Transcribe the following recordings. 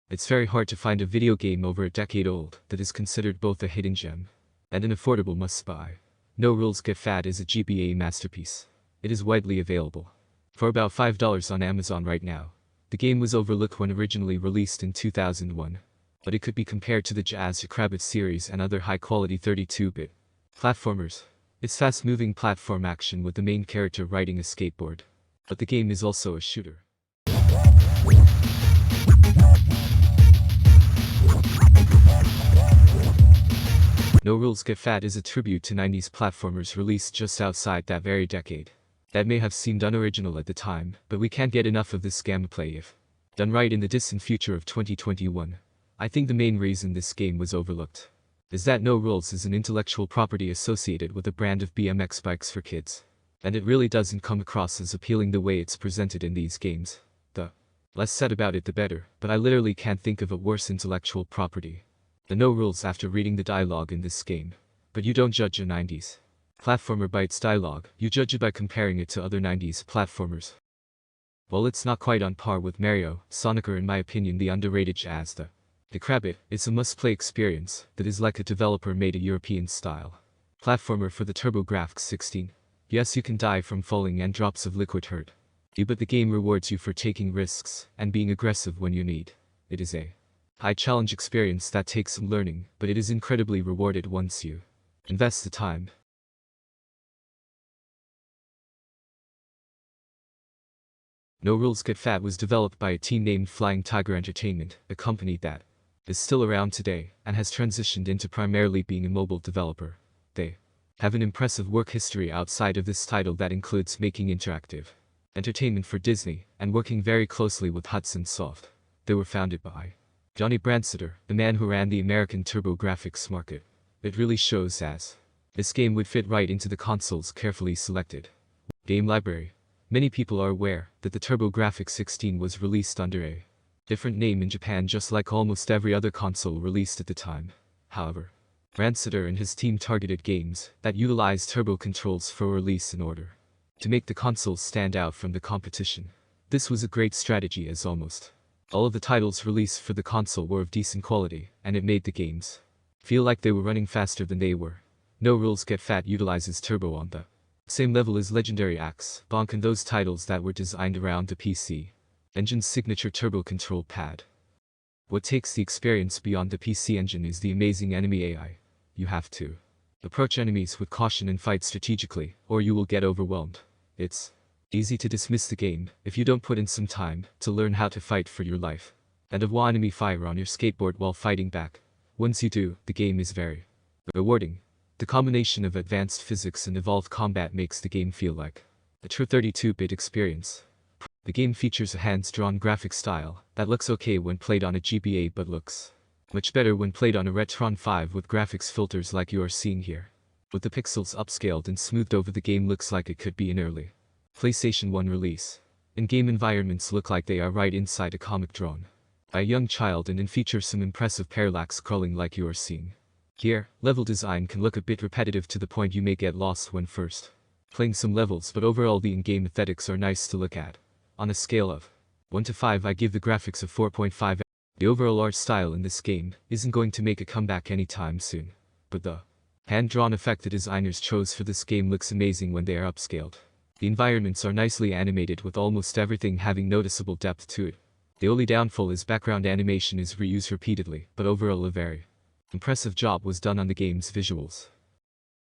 It's very hard to find a video game over a decade old that is considered both a hidden gem and an affordable must-buy. No Rules Get Phat is a GBA masterpiece. It is widely available for about $5 on Amazon right now. The game was overlooked when originally released in 2001, but it could be compared to the Jackrabbit series and other high-quality 32-bit platformers. It's fast-moving platform action with the main character riding a skateboard, but the game is also a shooter. No Rules Get Phat is a tribute to 90s platformers released just outside that very decade. That may have seemed unoriginal at the time, but we can't get enough of this gameplay if done right in the distant future of 2021. I think the main reason this game was overlooked is that No Rules is an intellectual property associated with a brand of BMX bikes for kids, and it really doesn't come across as appealing the way it's presented in these games. The less said about it the better, but I literally can't think of a worse intellectual property than No Rules after reading the dialogue in this game. But you don't judge a 90s platformer by its dialogue, you judge it by comparing it to other 90s platformers. While it's not quite on par with Mario, Sonic or in my opinion the underrated Jackrabbit, it's a must-play experience that is like a developer made a European-style platformer for the TurboGrafx-16. Yes, you can die from falling and drops of liquid hurt you, but the game rewards you for taking risks and being aggressive when you need. It is a high-challenge experience that takes some learning, but it is incredibly rewarded once you invest the time. No Rules Get Phat was developed by a team named Flying Tiger Entertainment, a company that is still around today and has transitioned into primarily being a mobile developer. They have an impressive work history outside of this title that includes making interactive entertainment for Disney and working very closely with Hudson Soft. They were founded by Johnny Branstetter, the man who ran the American TurboGrafx market. It really shows as this game would fit right into the console's carefully selected game library. Many people are aware that the TurboGrafx-16 was released under a different name in Japan just like almost every other console released at the time. However, Branstetter and his team targeted games that utilized turbo controls for release in order to make the console stand out from the competition. This was a great strategy as almost all of the titles released for the console were of decent quality, and it made the games feel like they were running faster than they were. No Rules Get Phat utilizes turbo on the same level as Legendary Axe, Bonk and those titles that were designed around the PC engine's signature turbo control pad. What takes the experience beyond the PC engine is the amazing enemy AI. You have to approach enemies with caution and fight strategically, or you will get overwhelmed. It's easy to dismiss the game if you don't put in some time to learn how to fight for your life and avoid enemy fire on your skateboard while fighting back. Once you do, the game is very rewarding. The combination of advanced physics and evolved combat makes the game feel like a true 32-bit experience. The game features a hands-drawn graphic style that looks okay when played on a GBA but looks much better when played on a Retron5 with graphics filters like you are seeing here. With the pixels upscaled and smoothed over, the game looks like it could be an early PlayStation 1 release. In-game environments look like they are right inside a comic drawn by a young child and feature some impressive parallax scrolling like you are seeing here. Level design can look a bit repetitive to the point you may get lost when first playing some levels, but overall the in-game aesthetics are nice to look at. On a scale of 1 to 5, I give the graphics a 4.5. The overall art style in this game isn't going to make a comeback anytime soon, but the hand-drawn effect the designers chose for this game looks amazing when they are upscaled. The environments are nicely animated with almost everything having noticeable depth to it. The only downfall is background animation is reused repeatedly, but overall a very impressive job was done on the game's visuals.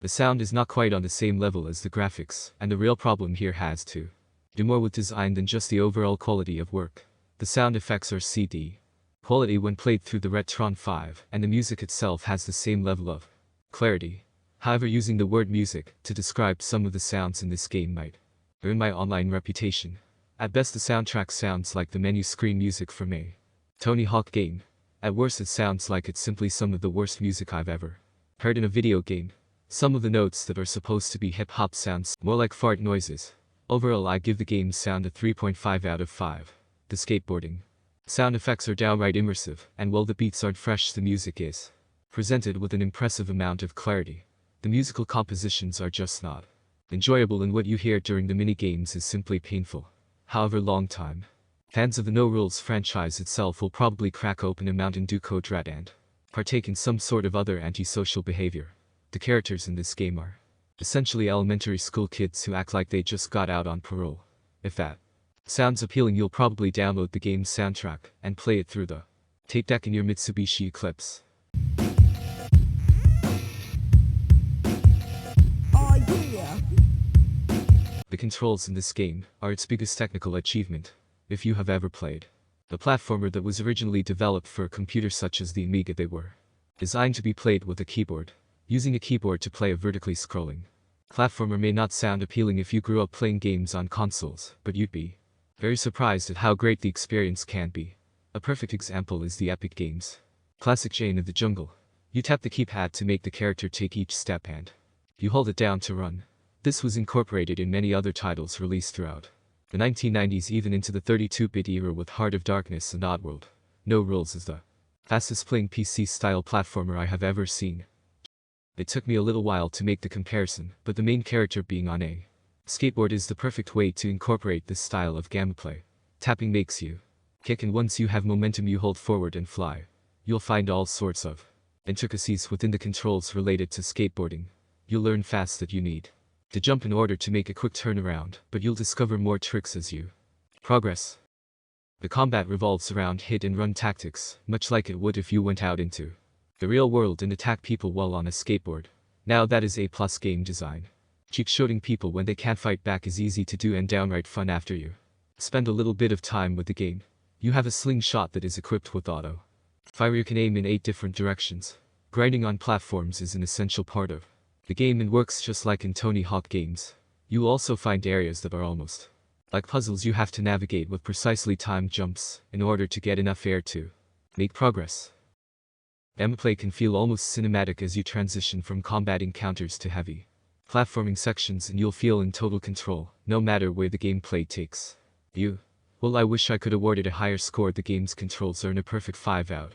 The sound is not quite on the same level as the graphics, and the real problem here has to do more with design than just the overall quality of work. The sound effects are CD quality when played through the Retron5, and the music itself has the same level of clarity. However, using the word music to describe some of the sounds in this game might ruin my online reputation. At best, the soundtrack sounds like the menu screen music from a Tony Hawk game. At worst, it sounds like it's simply some of the worst music I've ever heard in a video game. Some of the notes that are supposed to be hip-hop sounds more like fart noises. Overall, I give the game's sound a 3.5 out of 5. The skateboarding sound effects are downright immersive, and while the beats aren't fresh, the music is presented with an impressive amount of clarity. The musical compositions are just not enjoyable, and what you hear during the mini-games is simply painful. However, long time Fans of the No Rules franchise itself will probably crack open a Mountain Dew Code Red and partake in some sort of other antisocial behavior. The characters in this game are essentially elementary school kids who act like they just got out on parole. If that sounds appealing, you'll probably download the game's soundtrack and play it through the tape deck in your Mitsubishi Eclipse. Oh yeah! The controls in this game are its biggest technical achievement, if you have ever played a platformer that was originally developed for a computer such as the Amiga. They were designed to be played with a keyboard. Using a keyboard to play a vertically scrolling platformer may not sound appealing if you grew up playing games on consoles, but you'd be very surprised at how great the experience can be. A perfect example is the Epic Games classic Jane of the Jungle. You tap the keypad to make the character take each step and you hold it down to run. This was incorporated in many other titles released throughout the 1990s, even into the 32-bit era with Heart of Darkness and Oddworld. No Rules is the fastest playing PC-style platformer I have ever seen. It took me a little while to make the comparison, but the main character being on a skateboard is the perfect way to incorporate this style of gameplay. Tapping makes you kick, and once you have momentum you hold forward and fly. You'll find all sorts of intricacies within the controls related to skateboarding. You'll learn fast that you need to jump in order to make a quick turnaround, but you'll discover more tricks as you progress. The combat revolves around hit and run tactics, much like it would if you went out into the real world and attack people while on a skateboard. Now that is A+ game design. Cheek-shooting people when they can't fight back is easy to do and downright fun after you spend a little bit of time with the game. You have a slingshot that is equipped with auto fire. You can aim in 8 different directions. Grinding on platforms is an essential part of the game and works just like in Tony Hawk games. You'll also find areas that are almost like puzzles you have to navigate with precisely timed jumps in order to get enough air to make progress. Gameplay can feel almost cinematic as you transition from combat encounters to heavy platforming sections, and you'll feel in total control, no matter where the gameplay takes you. Well, I wish I could award it a higher score. The game's controls earn a perfect 5 out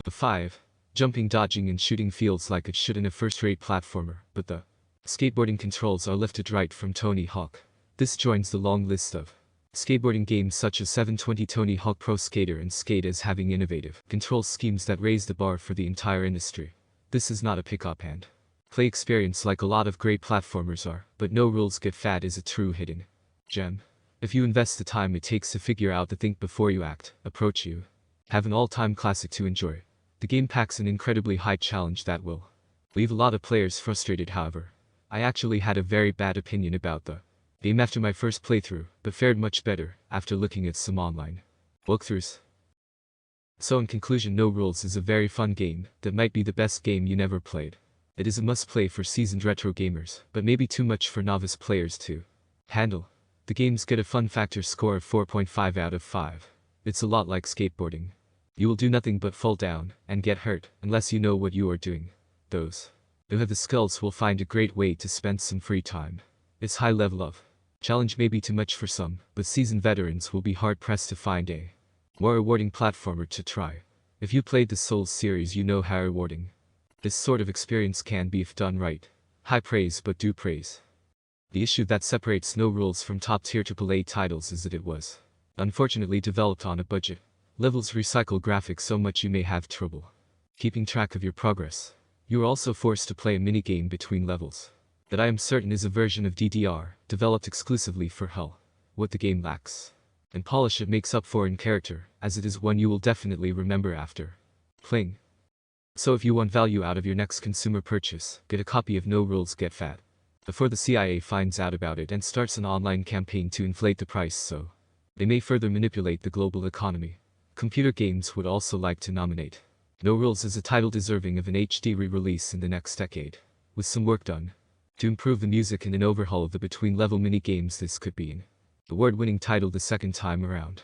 of 5. Jumping, dodging and shooting feels like it should in a first-rate platformer, but the skateboarding controls are lifted right from Tony Hawk. This joins the long list of skateboarding games such as 720 Tony Hawk Pro Skater and Skate as having innovative control schemes that raise the bar for the entire industry. This is not a pick-up and play experience like a lot of great platformers are, but No Rules Get Phat is a true hidden gem. If you invest the time it takes to figure out the think before you act approach, you have an all-time classic to enjoy. The game packs an incredibly high challenge that will leave a lot of players frustrated. However, I actually had a very bad opinion about the game after my first playthrough, but fared much better after looking at some online walkthroughs. So in conclusion, No Rules is a very fun game that might be the best game you never played. It is a must-play for seasoned retro gamers, but maybe too much for novice players to handle. The games get a fun factor score of 4.5 out of 5. It's a lot like skateboarding. You will do nothing but fall down and get hurt unless you know what you are doing. Those who have the skills will find a great way to spend some free time. Its high level of challenge may be too much for some, but seasoned veterans will be hard-pressed to find a more rewarding platformer to try. If you played the Souls series, you know how rewarding this sort of experience can be if done right. High praise, but due praise. The issue that separates No Rules from top-tier AAA titles is that it was unfortunately developed on a budget. Levels recycle graphics so much you may have trouble keeping track of your progress. You are also forced to play a minigame between levels that I am certain is a version of DDR, developed exclusively for HAL. What the game lacks and polish it makes up for in character, as it is one you will definitely remember after playing. So if you want value out of your next consumer purchase, get a copy of No Rules Get Phat before the CIA finds out about it and starts an online campaign to inflate the price so they may further manipulate the global economy. Computer Games would also like to nominate No Rules as a title deserving of an HD re-release in the next decade. With some work done to improve the music and an overhaul of the between-level mini-games, this could be an award-winning title the second time around.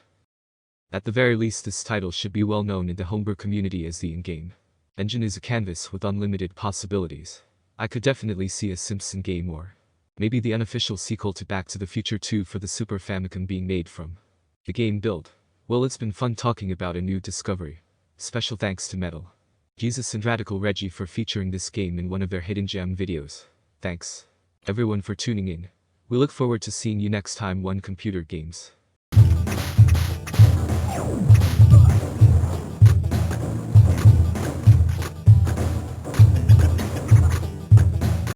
At the very least, this title should be well known in the homebrew community, as the in-game engine is a canvas with unlimited possibilities. I could definitely see a Simpson game or maybe the unofficial sequel to Back to the Future 2 for the Super Famicom being made from the game build. Well, it's been fun talking about a new discovery. Special thanks to Metal Jesus and Radical Reggie for featuring this game in one of their hidden gem videos. Thanks, everyone, for tuning in. We look forward to seeing you next time on Computer Games.